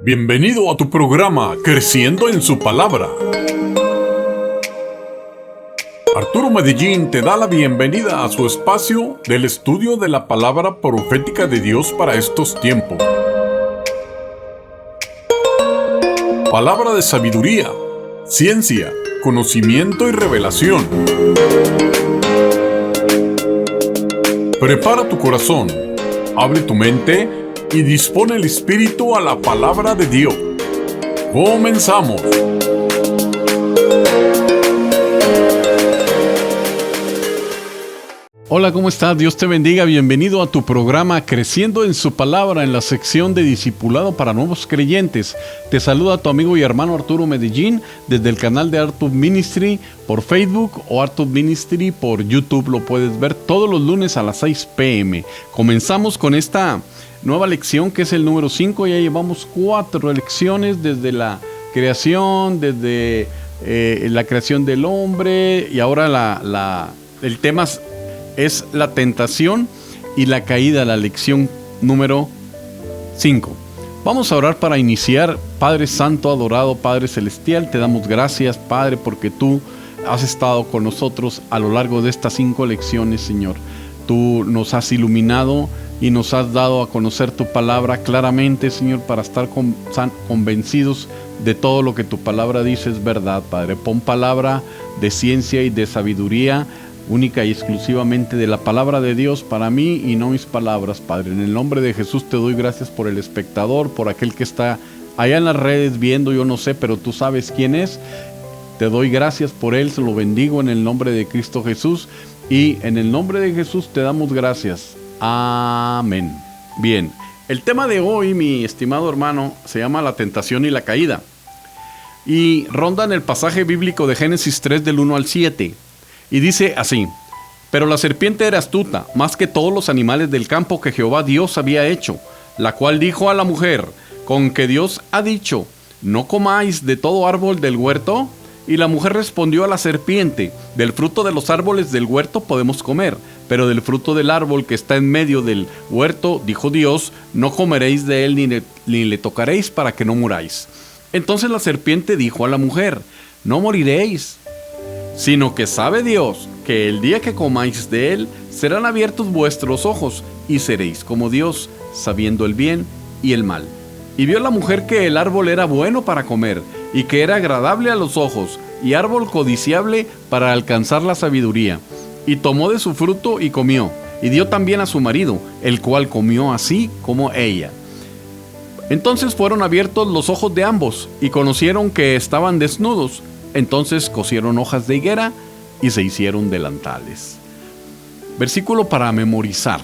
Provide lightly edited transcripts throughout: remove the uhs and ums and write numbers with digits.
Bienvenido a tu programa Creciendo en su Palabra. Arturo Medellín te da la bienvenida a su espacio del estudio de la palabra profética de Dios para estos tiempos. Palabra de sabiduría, ciencia, conocimiento y revelación. Prepara tu corazón, abre tu mente y dispone el espíritu a la palabra de Dios. ¡Comenzamos! Hola, ¿cómo estás? Dios te bendiga. Bienvenido a tu programa Creciendo en su Palabra, en la sección de Discipulado para Nuevos Creyentes. Te saluda tu amigo y hermano Arturo Medellín desde el canal de Artub Ministry por Facebook o Artub Ministry por YouTube. Lo puedes ver todos los lunes a las 6 p.m. Comenzamos con esta nueva lección que es el número 5. Ya llevamos 4 lecciones desde la creación, desde la creación del hombre, y ahora el tema es la tentación y la caída, la lección número 5. Vamos a orar para iniciar. Padre Santo, adorado Padre Celestial, te damos gracias, Padre, porque tú has estado con nosotros a lo largo de estas 5 lecciones, Señor. Tú nos has iluminado y nos has dado a conocer tu palabra claramente, Señor, para estar convencidos de todo lo que tu palabra dice es verdad, Padre. Pon palabra de ciencia y de sabiduría, única y exclusivamente de la palabra de Dios para mí y no mis palabras, Padre. En el nombre de Jesús te doy gracias por el espectador, por aquel que está allá en las redes viendo, yo no sé, pero tú sabes quién es. Te doy gracias por él, se lo bendigo en el nombre de Cristo Jesús, y en el nombre de Jesús te damos gracias. Amén. Bien, el tema de hoy, mi estimado hermano, se llama la tentación y la caída, y ronda en el pasaje bíblico de Génesis 3 del 1 al 7, y dice así: Pero la serpiente era astuta, más que todos los animales del campo que Jehová Dios había hecho, la cual dijo a la mujer: ¿Con que Dios ha dicho, no comáis de todo árbol del huerto? Y la mujer respondió a la serpiente: Del fruto de los árboles del huerto podemos comer, pero del fruto del árbol que está en medio del huerto, dijo Dios, no comeréis de él ni le tocaréis para que no muráis. Entonces la serpiente dijo a la mujer: No moriréis, sino que sabe Dios que el día que comáis de él, serán abiertos vuestros ojos, y seréis como Dios, sabiendo el bien y el mal. Y vio la mujer que el árbol era bueno para comer, y que era agradable a los ojos, y árbol codiciable para alcanzar la sabiduría. Y tomó de su fruto y comió, y dio también a su marido, el cual comió así como ella. Entonces fueron abiertos los ojos de ambos, y conocieron que estaban desnudos. Entonces cosieron hojas de higuera, y se hicieron delantales. Versículo para memorizar.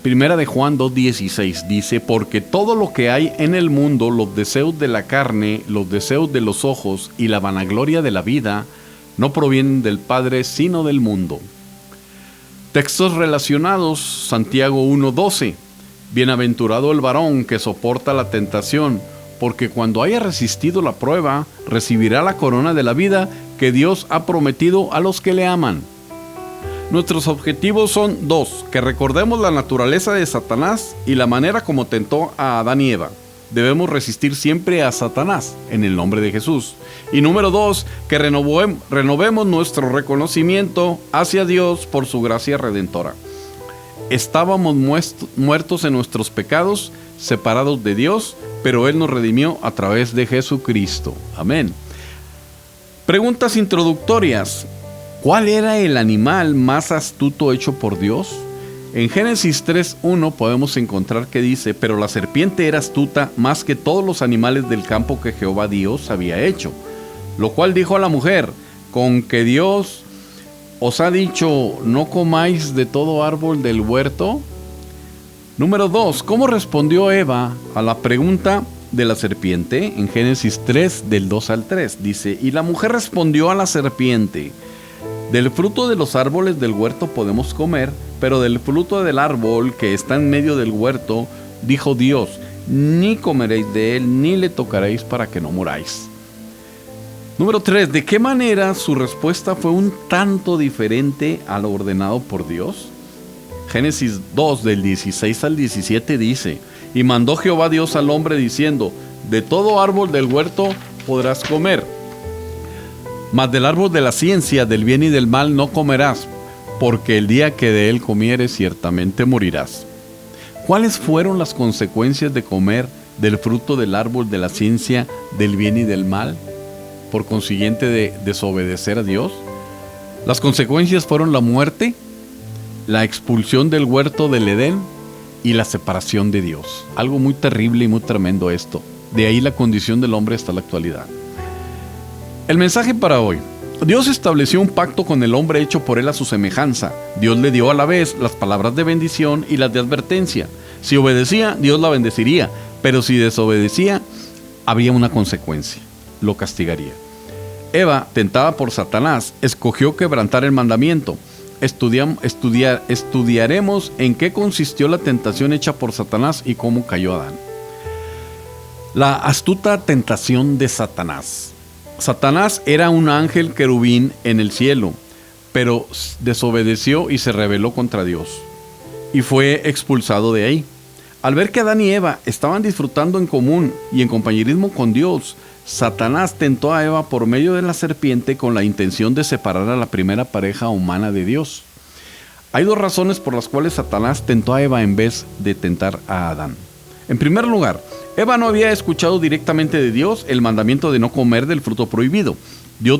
Primera de Juan 2:16 dice: Porque todo lo que hay en el mundo, los deseos de la carne, los deseos de los ojos y la vanagloria de la vida, no provienen del Padre, sino del mundo. Textos relacionados: Santiago 1:12. Bienaventurado el varón que soporta la tentación, porque cuando haya resistido la prueba, recibirá la corona de la vida que Dios ha prometido a los que le aman. Nuestros objetivos son 2: que recordemos la naturaleza de Satanás y la manera como tentó a Adán y Eva. Debemos resistir siempre a Satanás en el nombre de Jesús. Y número 2, que renovemos nuestro reconocimiento hacia Dios por su gracia redentora. Estábamos muertos en nuestros pecados, separados de Dios, pero Él nos redimió a través de Jesucristo. Amén. Preguntas introductorias. ¿Cuál era el animal más astuto hecho por Dios? En Génesis 3:1 podemos encontrar que dice: Pero la serpiente era astuta más que todos los animales del campo que Jehová Dios había hecho, lo cual dijo a la mujer: ¿Con que Dios os ha dicho, no comáis de todo árbol del huerto? Número 2. ¿Cómo respondió Eva a la pregunta de la serpiente? En Génesis 3, del 2 al 3, dice: Y la mujer respondió a la serpiente: Del fruto de los árboles del huerto podemos comer, pero del fruto del árbol que está en medio del huerto, dijo Dios, ni comeréis de él, ni le tocaréis para que no muráis. Número 3. ¿De qué manera su respuesta fue un tanto diferente a lo ordenado por Dios? Génesis 2, del 16 al 17 dice: y mandó Jehová Dios al hombre diciendo: de todo árbol del huerto podrás comer, mas del árbol de la ciencia del bien y del mal no comerás, porque el día que de él comieres ciertamente morirás. ¿Cuáles fueron las consecuencias de comer del fruto del árbol de la ciencia del bien y del mal? Por consiguiente, de desobedecer a Dios. Las consecuencias fueron la muerte, la expulsión del huerto del Edén y la separación de Dios. Algo muy terrible y muy tremendo esto. De ahí la condición del hombre hasta la actualidad. El mensaje para hoy: Dios estableció un pacto con el hombre hecho por él a su semejanza. Dios le dio a la vez las palabras de bendición y las de advertencia. Si obedecía, Dios la bendeciría, pero si desobedecía, habría una consecuencia: lo castigaría. Eva, tentada por Satanás, escogió quebrantar el mandamiento. Estudiaremos en qué consistió la tentación hecha por Satanás y cómo cayó Adán. La astuta tentación de Satanás. Satanás era un ángel querubín en el cielo, pero desobedeció y se rebeló contra Dios, y fue expulsado de ahí. Al ver que Adán y Eva estaban disfrutando en común y en compañerismo con Dios, Satanás tentó a Eva por medio de la serpiente con la intención de separar a la primera pareja humana de Dios. Hay dos razones por las cuales Satanás tentó a Eva en vez de tentar a Adán. En primer lugar, Eva no había escuchado directamente de Dios el mandamiento de no comer del fruto prohibido. Dios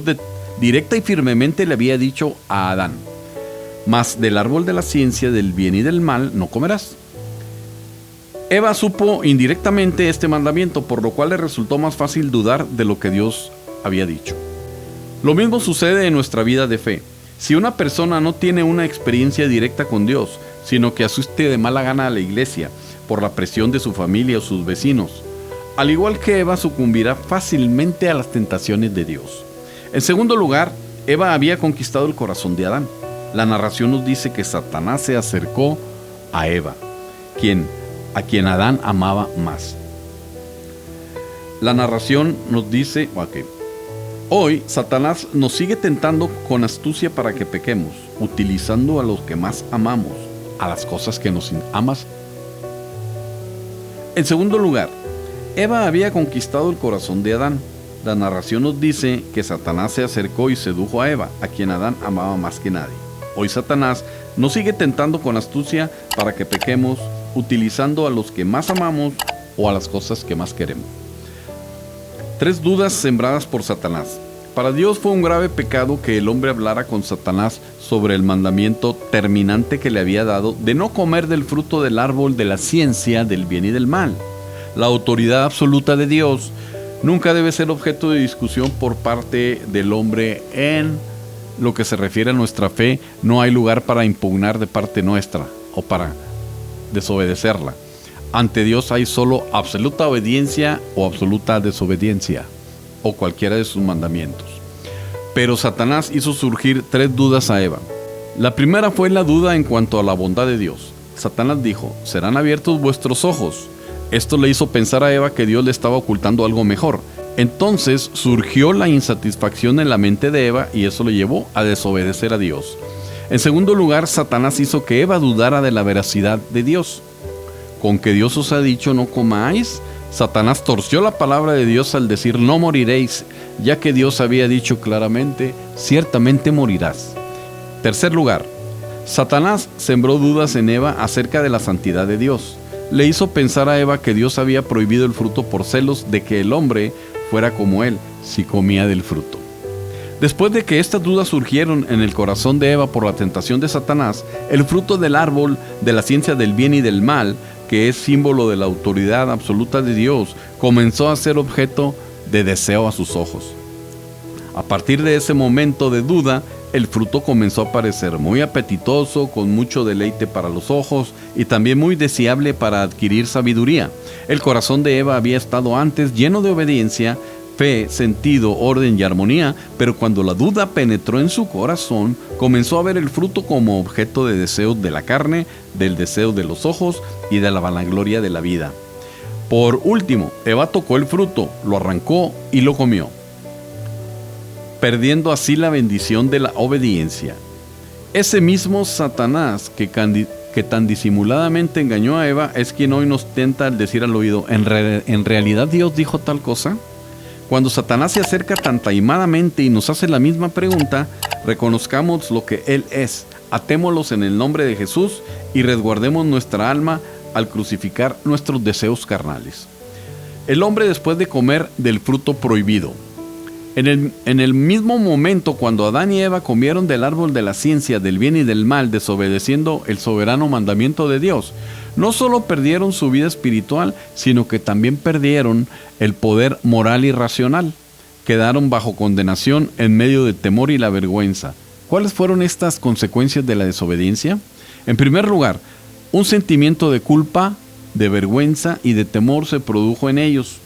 directa y firmemente le había dicho a Adán: mas del árbol de la ciencia del bien y del mal no comerás. Eva supo indirectamente este mandamiento, por lo cual le resultó más fácil dudar de lo que Dios había dicho. Lo mismo sucede en nuestra vida de fe. Si una persona no tiene una experiencia directa con Dios, sino que asiste de mala gana a la iglesia por la presión de su familia o sus vecinos, al igual que Eva, sucumbirá fácilmente a las tentaciones de Dios. En segundo lugar, Eva había conquistado el corazón de Adán. La narración nos dice que Satanás se acercó a Eva, a quien Adán amaba más. La narración nos dice: hoy Satanás nos sigue tentando con astucia para que pequemos, utilizando a los que más amamos, a las cosas que nos amas. En segundo lugar, Eva había conquistado el corazón de Adán. La narración nos dice que Satanás se acercó y sedujo a Eva, a quien Adán amaba más que nadie. Hoy Satanás nos sigue tentando con astucia para que pequemos, utilizando a los que más amamos o a las cosas que más queremos. 3 dudas sembradas por Satanás. Para Dios fue un grave pecado que el hombre hablara con Satanás sobre el mandamiento terminante que le había dado de no comer del fruto del árbol de la ciencia del bien y del mal. La autoridad absoluta de Dios nunca debe ser objeto de discusión por parte del hombre. En lo que se refiere a nuestra fe, no hay lugar para impugnar de parte nuestra o para desobedecerla. Ante Dios hay solo absoluta obediencia o absoluta desobediencia, o cualquiera de sus mandamientos. Pero Satanás hizo surgir 3 dudas a Eva. La primera fue la duda en cuanto a la bondad de Dios. Satanás dijo: serán abiertos vuestros ojos. Esto le hizo pensar a Eva que Dios le estaba ocultando algo mejor. Entonces surgió la insatisfacción en la mente de Eva y eso le llevó a desobedecer a Dios. En segundo lugar, Satanás hizo que Eva dudara de la veracidad de Dios. ¿Con que Dios os ha dicho no comáis? Satanás torció la palabra de Dios al decir no moriréis, ya que Dios había dicho claramente: ciertamente morirás. Tercer lugar, Satanás sembró dudas en Eva acerca de la santidad de Dios. Le hizo pensar a Eva que Dios había prohibido el fruto por celos de que el hombre fuera como él si comía del fruto. Después de que estas dudas surgieron en el corazón de Eva por la tentación de Satanás, el fruto del árbol de la ciencia del bien y del mal, que es símbolo de la autoridad absoluta de Dios, comenzó a ser objeto de deseo a sus ojos. A partir de ese momento de duda, el fruto comenzó a parecer muy apetitoso, con mucho deleite para los ojos y también muy deseable para adquirir sabiduría. El corazón de Eva había estado antes lleno de obediencia, fe, sentido, orden y armonía, pero cuando la duda penetró en su corazón, comenzó a ver el fruto como objeto de deseos de la carne, del deseo de los ojos y de la vanagloria de la vida. Por último, Eva tocó el fruto, lo arrancó y lo comió. perdiendo así la bendición de la obediencia. Ese mismo Satanás que tan disimuladamente engañó a Eva es quien hoy nos tenta al decir al oído, ¿en realidad Dios dijo tal cosa? Cuando Satanás se acerca tan taimadamente y nos hace la misma pregunta, reconozcamos lo que Él es, atémoslos en el nombre de Jesús y resguardemos nuestra alma al crucificar nuestros deseos carnales. El hombre, después de comer del fruto prohibido. En el mismo momento cuando Adán y Eva comieron del árbol de la ciencia del bien y del mal, desobedeciendo el soberano mandamiento de Dios, no solo perdieron su vida espiritual, sino que también perdieron el poder moral y racional. Quedaron bajo condenación en medio del temor y la vergüenza. ¿Cuáles fueron estas consecuencias de la desobediencia? En primer lugar, un sentimiento de culpa, de vergüenza y de temor se produjo en ellos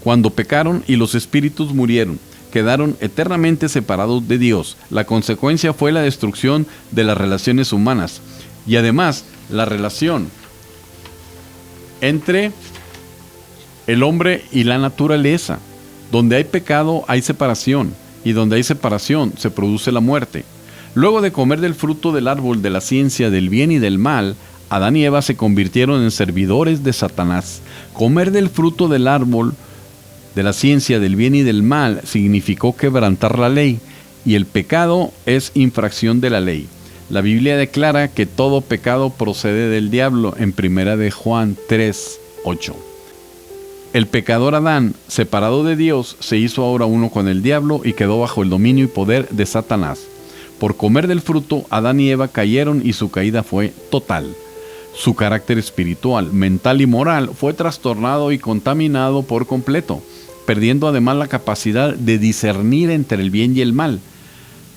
cuando pecaron y los espíritus murieron. Quedaron eternamente separados de Dios. La consecuencia fue la destrucción de las relaciones humanas y además la relación entre el hombre y la naturaleza. Donde hay pecado hay separación y donde hay separación se produce la muerte. Luego de comer del fruto del árbol de la ciencia del bien y del mal, Adán y Eva se convirtieron en servidores de Satanás. Comer del fruto del árbol de la ciencia del bien y del mal significó quebrantar la ley, y el pecado es infracción de la ley. La Biblia declara que todo pecado procede del diablo en 1 de Juan 3:8. El pecador Adán, separado de Dios, se hizo ahora uno con el diablo y quedó bajo el dominio y poder de Satanás. Por comer del fruto, Adán y Eva cayeron y su caída fue total. Su carácter espiritual, mental y moral fue trastornado y contaminado por completo, perdiendo además la capacidad de discernir entre el bien y el mal.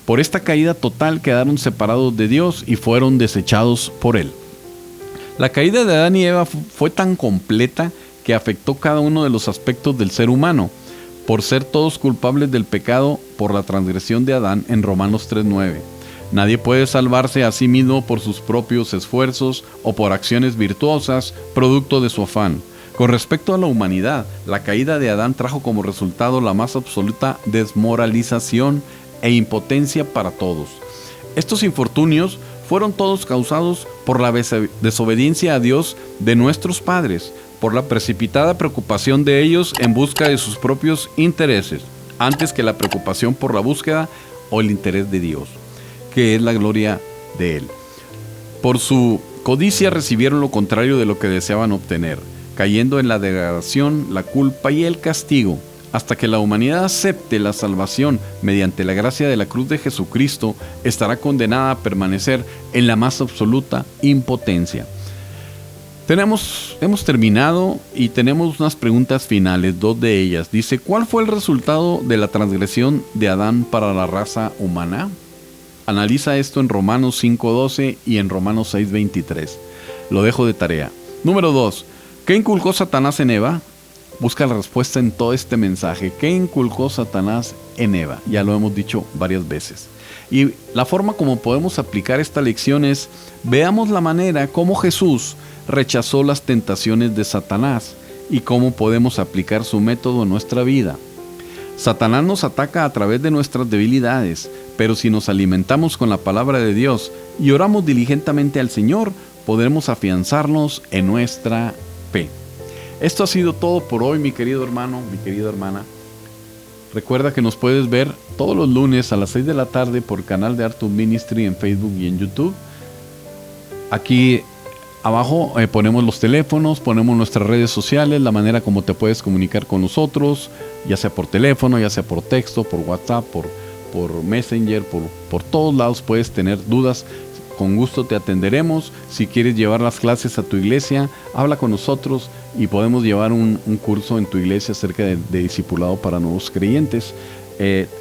Por esta caída total quedaron separados de Dios y fueron desechados por Él. La caída de Adán y Eva fue tan completa que afectó cada uno de los aspectos del ser humano, por ser todos culpables del pecado por la transgresión de Adán en Romanos 3:9. Nadie puede salvarse a sí mismo por sus propios esfuerzos o por acciones virtuosas, producto de su afán. Con respecto a la humanidad, la caída de Adán trajo como resultado la más absoluta desmoralización e impotencia para todos. Estos infortunios fueron todos causados por la desobediencia a Dios de nuestros padres, por la precipitada preocupación de ellos en busca de sus propios intereses, antes que la preocupación por la búsqueda o el interés de Dios, que es la gloria de Él. Por su codicia recibieron lo contrario de lo que deseaban obtener, cayendo en la degradación, la culpa y el castigo, hasta que la humanidad acepte la salvación mediante la gracia de la cruz de Jesucristo, estará condenada a permanecer en la más absoluta impotencia. Hemos terminado y tenemos unas preguntas finales, dos de ellas. Dice, ¿cuál fue el resultado de la transgresión de Adán para la raza humana? Analiza esto en Romanos 5:12 y en Romanos 6:23. Lo dejo de tarea. Número 2. ¿Qué inculcó Satanás en Eva? Busca la respuesta en todo este mensaje. ¿Qué inculcó Satanás en Eva? Ya lo hemos dicho varias veces. Y la forma como podemos aplicar esta lección es, veamos la manera como Jesús rechazó las tentaciones de Satanás y cómo podemos aplicar su método en nuestra vida. Satanás nos ataca a través de nuestras debilidades, pero si nos alimentamos con la palabra de Dios y oramos diligentemente al Señor, podremos afianzarnos en nuestra fe. Esto ha sido todo por hoy, mi querido hermano, mi querida hermana. Recuerda que nos puedes ver todos los lunes a las 6 de la tarde por el canal de Artub Ministry en Facebook y en YouTube. Aquí abajo ponemos los teléfonos, ponemos nuestras redes sociales, la manera como te puedes comunicar con nosotros, ya sea por teléfono, ya sea por texto, por WhatsApp, por Messenger, por todos lados puedes tener dudas. Con gusto te atenderemos. Si quieres llevar las clases a tu iglesia, habla con nosotros y podemos llevar un curso en tu iglesia acerca de discipulado para nuevos creyentes.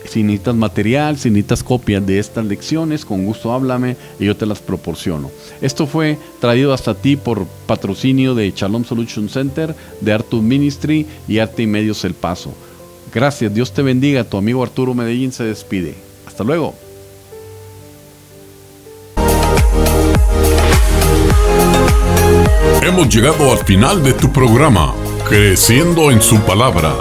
Si necesitas material, si necesitas copias de estas lecciones, con gusto háblame y yo te las proporciono. Esto fue traído hasta ti por patrocinio de Shalom Solution Center, de Artub Ministry y Arte y Medios El Paso. Gracias, Dios te bendiga. Tu amigo Arturo Medellín se despide. Hasta luego. Hemos llegado al final de tu programa, Creciendo en su Palabra.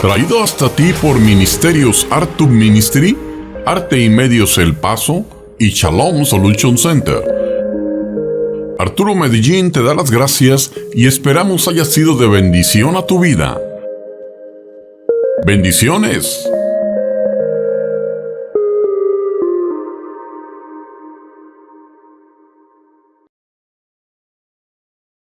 Traído hasta ti por Ministerios Artub Ministry, Arte y Medios El Paso y Shalom Solution Center. Arturo Medellín te da las gracias y esperamos haya sido de bendición a tu vida. Bendiciones.